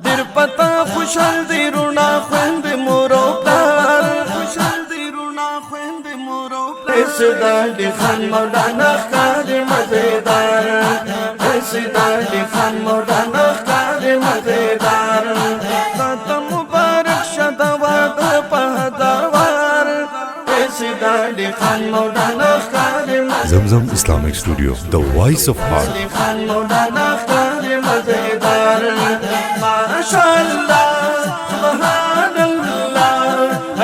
دیر پتا خوشحال دی رونا خوند مورو پلار خوشحال دی رونا خوند مورو پلار سیدا علی خان مولانا ښکار مزیدار سیدا علی خان مولانا ښکار مزیدار تا مبارک شدا واد په دروار سیدا علی خان مولانا ښکار Zamzam Islamic Studio, the voice of heart. علی خان مولانا ښکار مزیدار ماشاءالله سبحان الله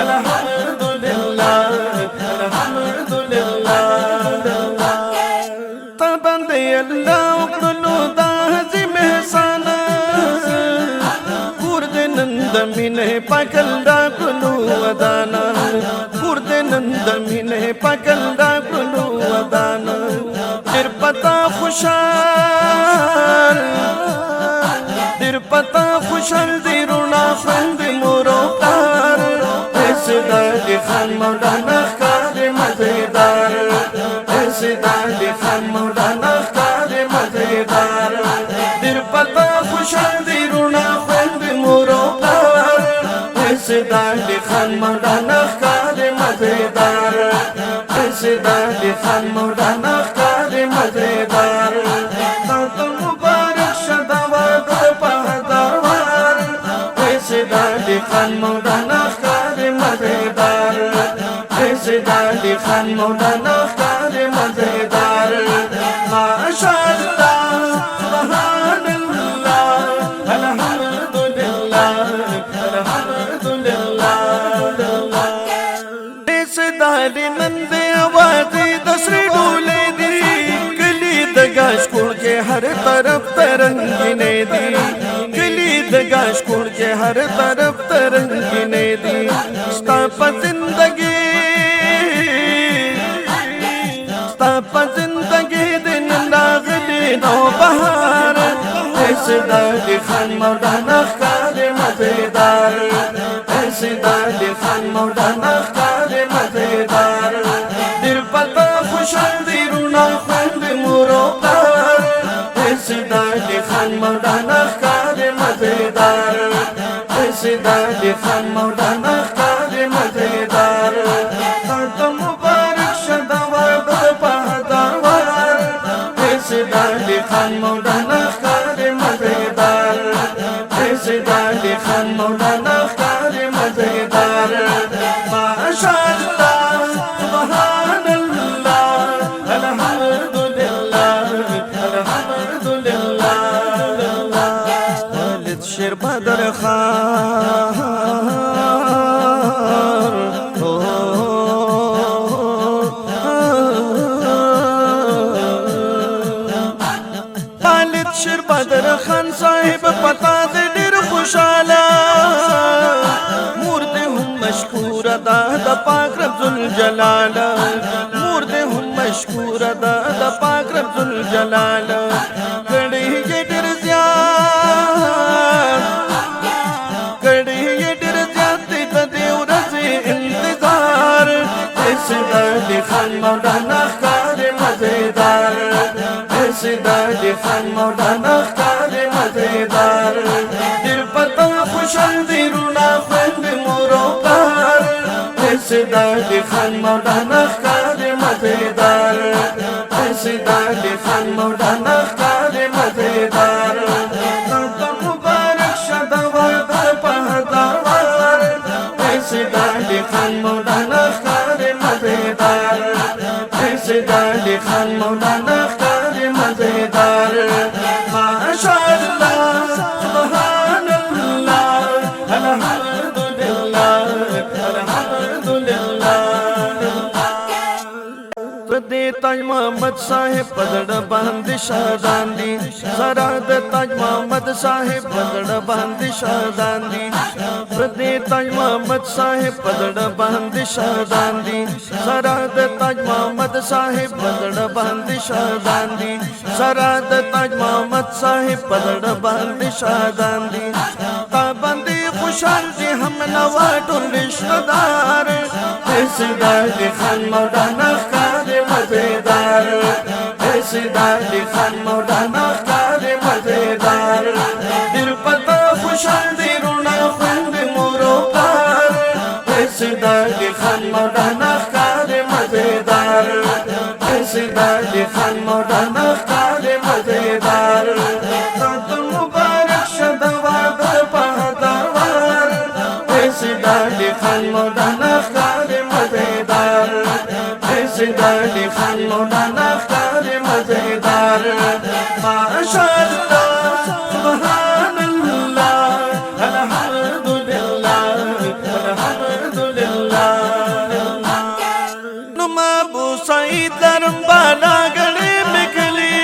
الحمدلله الحمدلله تا باندې الله وکړلو دا عظیم احسان کور دې نن د مینې پاکل راکړلو ودانا کور دې نن د مینې پاکل راکړلو ودانا ډېر پتا خوشحال ډېر پتا خوشحال دی رونا خوند مورو پلار سیدا علی خان مولانا ښکار مزیدار سیدا علی خان مولانا ښکار مزیدار ډېر پتا خوشحال دی رونا خوند مورو پلار سیدا علی خان مولانا ښکار مزیدار سیدا علی خان مولانا ښکار مزیدار تا مبارک شدا واد په دروار سیدا علی خان مولانا ښکار مزیدار سیدا علی خان مولانا ښکار مزیدار ماشاءالله سبحان الله الحمدلله الحمدلله سیدا علی نن دې आवाज د سری ډولې دی کلی د گاش کوړ کې هر طرف ترنګینې دی کلی د گاش کوړ کې هر طرف ترنګینې دی ستا په زندګي د نن راغلی نو بهار سیدا علی خان مولانا ښکار مزیدار سیدا علی خان مولانا ښکار مزیدار ډېر پتا خوشحال دی رونا خوند مورو پلار سیدا علی خان مولانا ښکار مزیدار سیدا علی خان مولانا ښکار مزیدار تا مبارک شدا واد په دروار سیدا علی خان مولانا ښکار مزیدار سیدا علی خان مولانا ښکار مزیدار ماشاءالله سبحان الله الحمدلله الحمدلله والد شیر بدر خان والد شیر بدر خان صاحب پتا دې ډېر خوشاله مور دې هم مشکور ده د پاک رب ذوالجلال مور دې هم مشکور ده د پاک رب ذوالجلال کړي یې ډېر زیات کړي یې ډېر زیات د دې ورځې انتظار سیدا علی خان مولانا ښکار مزیدار سیدا علی خان مولانا ښکار مزیدار ډېر پتا خوشحال دی رونا خوند مورو پلار سیدا علی خان مولانا ښکار مزیدار سیدا علی خان مولانا ښکار مزیدار تا مبارک شدا واد په دروار سیدا علی خان مولانا ښکار مزیدار سیدا علی خان مولانا ښکار مزیدار ماشاءالله سبحان الله الحمدلله الحمدلله دې تاج محمد صاحب پدړ باندې شادان دي سره د تاج محمد صاحب پدړ باندې شادان دي دې تاج محمد صاحب پدړ باندې شادان دي سره د تاج محمد صاحب پدړ باندې شادان دي سره د تاج محمد صاحب پدړ باندې شادان دي تا باندې خوشحال دي هم نوا ټول رشتہ دار سیدا علی خان مولانا ښکار مزیدار سیدا علی خان مولانا ښکار مزیدار ډېر پتا خوشحال دی رونا خوند مورو پلار ایسد علی خان مولانا ښکار مزیدار ایسد علی خان مولانا ښکار مزیدار تات مبارک شد واده پهداوار ایسد علی خان مولانا ښکار مزیدار ایسد علی خان مولانا ښکار مزیدار ماشاءالله سبحان الله الحمد لله الحمد لله نم ابو سعید لرم بالا گڑی مکلی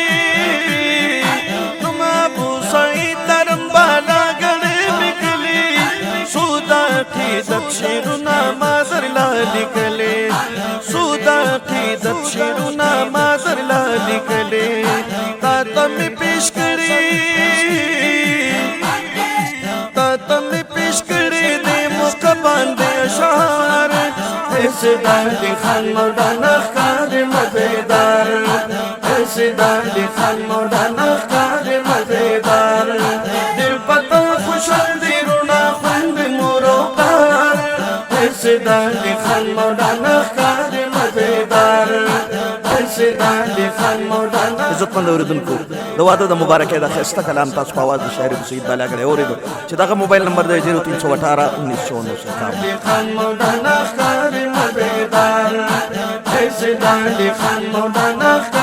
نم ابو سعید لرم بالا گڑی مکلی سودا کی دکشیرونا مادر لالی کلی سودا کی دکشیرونا مادر لالی کلی تا تمی پیش کری تا تمی پیش کری دی موقع باندے اشعار ایسد علی خان مولانا ښکار مزیدار ایسد علی خان مولانا ښکار مزیدار دل پتا خوشحال دی رونا خوند مورو پلار ایسد علی خان مولانا ښکار مزیدار ایسد علی خان مولانا عزتمند اوریدونکو د واده د مبارکۍ د ښایسته کلام تاسو په اواز د شاعر سید بالاګړی اورېدو چې دغه موبایل نمبر دی 0318 1919 علی خان مولانا ښکار مزیدار ایسد علی خان مولانا ښکار